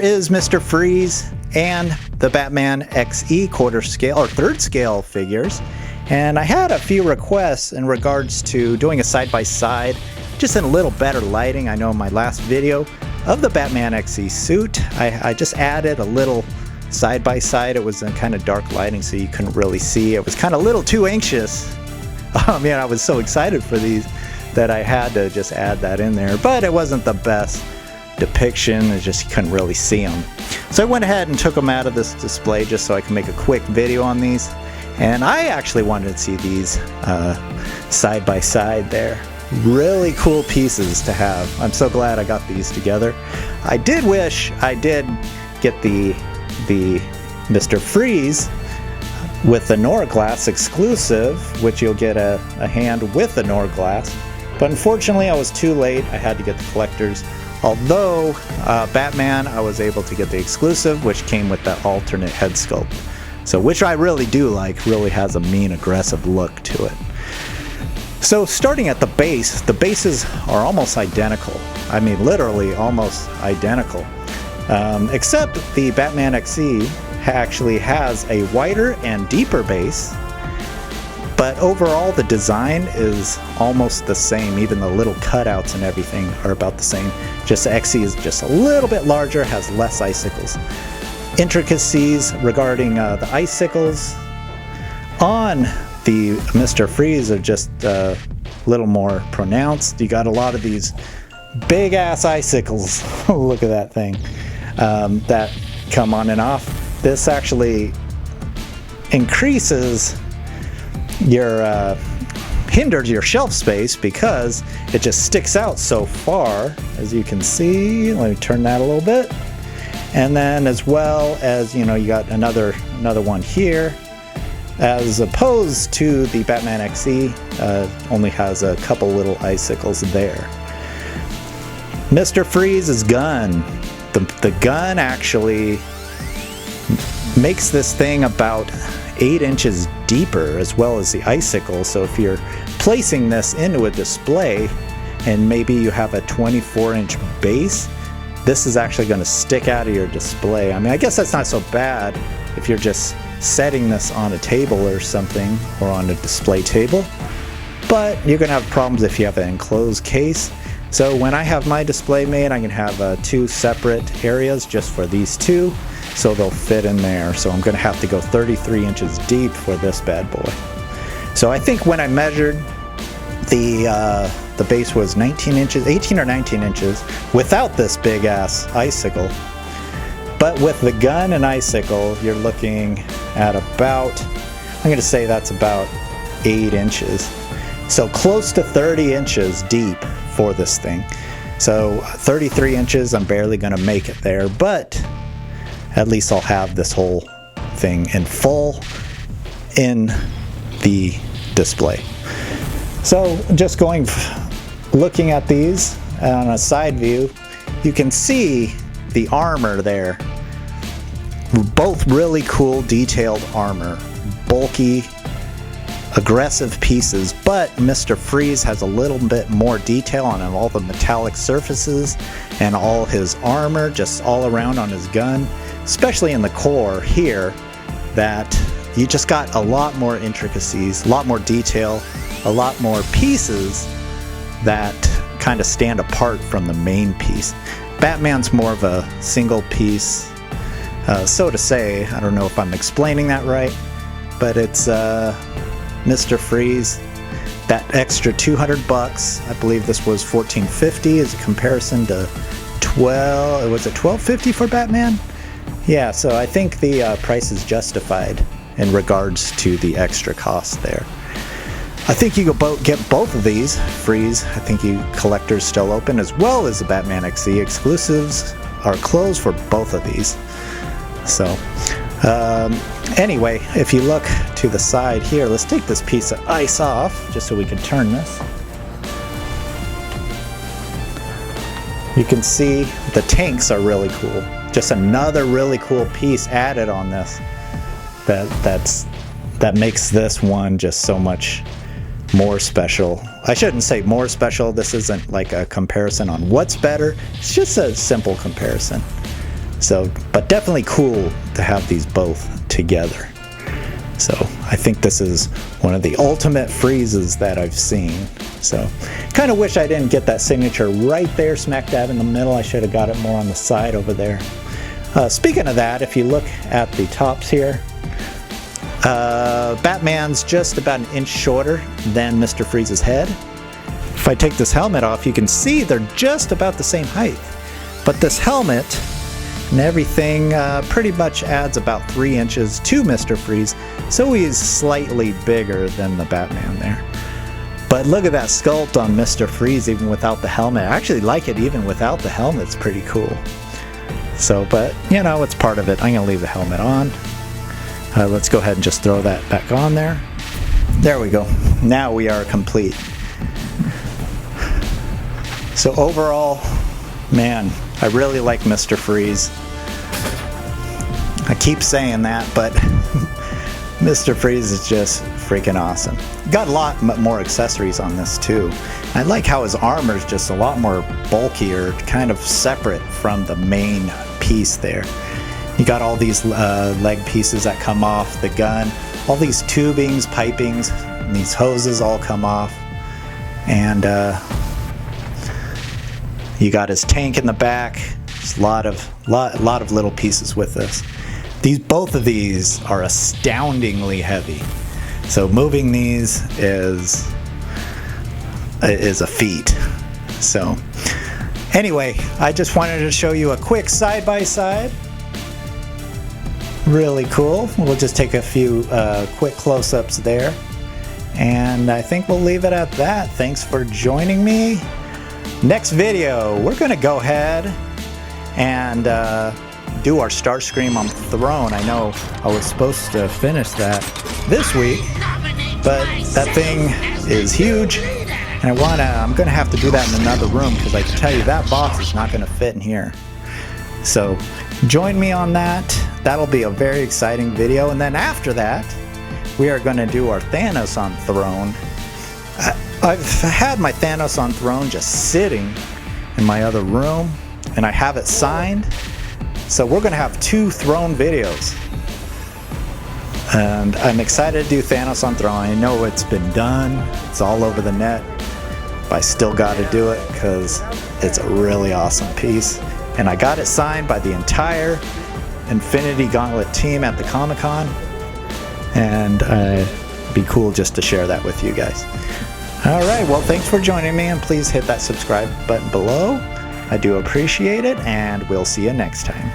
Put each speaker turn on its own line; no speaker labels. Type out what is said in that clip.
here is Mr. Freeze and the Batman XE quarter scale or third scale figures. And I had a few requests in regards to doing a side-by-side, just in a little better lighting. I know in my last video of the Batman XE suit, I just added a little side-by-side. It was in kind of dark lighting, so you couldn't really see. It was kind of a little too anxious. I was so excited for these that I had to just add that in there. But it wasn't the best depiction. It just, you couldn't really see them. So I went ahead and took them out of this display just so I can make a quick video on these. And I actually wanted to see these side by side there. Really cool pieces to have. I'm so glad I got these together. I did wish I did get the Mr. Freeze with the Norglass exclusive, which you'll get a hand with the Norglass. But unfortunately I was too late. I had to get the collectors. Although Batman, I was able to get the exclusive, which came with the alternate head sculpt. So, which I really do like, really has a mean, aggressive look to it. So starting at the bases are almost identical. I mean, literally almost identical. Except the Batman XE actually has a wider and deeper base. But overall, the design is almost the same. Even the little cutouts and everything are about the same. Just the XE is just a little bit larger, has less icicles. Intricacies regarding the icicles on the Mr. Freeze are just a little more pronounced. You got a lot of these big ass icicles. Look at that thing that come on and off. This actually increases your hinders your shelf space because it just sticks out so far, as you can see. Let me turn that a little bit. And then as well as, you got another one here, as opposed to the Batman XE, only has a couple little icicles there. Mr. Freeze's gun, the gun actually makes this thing about 8 inches deeper, as well as the icicle. So if you're placing this into a display and maybe you have a 24-inch base, this is actually going to stick out of your display. I mean, I guess that's not so bad if you're just setting this on a table or something, or on a display table, but you're going to have problems if you have an enclosed case. So when I have my display made, I can have 2 separate areas just for these two, so they'll fit in there. So I'm going to have to go 33 inches deep for this bad boy. So I think when I measured, the base was 19 inches, 18 or 19 inches without this big ass icicle. But with the gun and icicle, you're looking at about, I'm going to say that's about 8 inches. So close to 30 inches deep for this thing. So 33 inches, I'm barely going to make it there, but at least I'll have this whole thing in full in the display. So just looking at these on a side view, you can see the armor there. Both really cool detailed armor, bulky, aggressive pieces, but Mr. Freeze has a little bit more detail on all the metallic surfaces and all his armor just all around on his gun, especially in the core here, that you just got a lot more intricacies, a lot more detail, a lot more pieces that kind of stand apart from the main piece. Batman's more of a single piece, so to say. I don't know if I'm explaining that right, but it's Mr. Freeze. That extra $200, I believe this was $14.50 as a comparison to was it $12.50 for Batman? Yeah, so I think the price is justified in regards to the extra cost there. I think you can get both of these Freeze. I think collectors still open, as well as the Batman XE exclusives are closed for both of these. So anyway, if you look to the side here, let's take this piece of ice off just so we can turn this. You can see the tanks are really cool. Just another really cool piece added on this that makes this one just so much more special. I shouldn't say more special. This isn't like a comparison on what's better. It's just a simple comparison. So, but definitely cool to have these both together. So I think this is one of the ultimate freezes that I've seen. So kind of wish I didn't get that signature right there smack dab in the middle. I should have got it more on the side over there. Speaking of that, if you look at the tops here, Batman's just about an inch shorter than Mr. Freeze's head. If I take this helmet off, you can see they're just about the same height. But this helmet and everything pretty much adds about 3 inches to Mr. Freeze, so he's slightly bigger than the Batman there. But look at that sculpt on Mr. Freeze even without the helmet. I actually like it even without the helmet. It's pretty cool. So, but you know, it's part of it. I'm gonna leave the helmet on. Let's go ahead and just throw that back on there. There we go. Now we are complete. So overall, man, I really like Mr. Freeze. I keep saying that, but Mr. Freeze is just freaking awesome. Got a lot more accessories on this too. I like how his armor is just a lot more bulkier, kind of separate from the main piece there. You got all these leg pieces that come off the gun, all these tubings, pipings, and these hoses all come off. And you got his tank in the back. There's a lot of little pieces with this. Both of these are astoundingly heavy. So moving these is a feat. So anyway, I just wanted to show you a quick side-by-side. Really cool. We'll just take a few quick close-ups there. And I think we'll leave it at that. Thanks for joining me. Next video, we're going to go ahead and do our Starscream on Throne. I know I was supposed to finish that this week, but that thing is huge, and I'm going to have to do that in another room because I can tell you that box is not going to fit in here. So join me on that. That'll be a very exciting video, and then after that, we are going to do our Thanos on Throne. I've had my Thanos on Throne just sitting in my other room, and I have it signed. So we're going to have 2 Throne videos. And I'm excited to do Thanos on Throne. I know it's been done. It's all over the net. But I still got to do it because it's a really awesome piece. And I got it signed by the entire Infinity Gauntlet team at the Comic-Con. And it'd be cool just to share that with you guys. Alright, well, thanks for joining me, and please hit that subscribe button below. I do appreciate it, and we'll see you next time.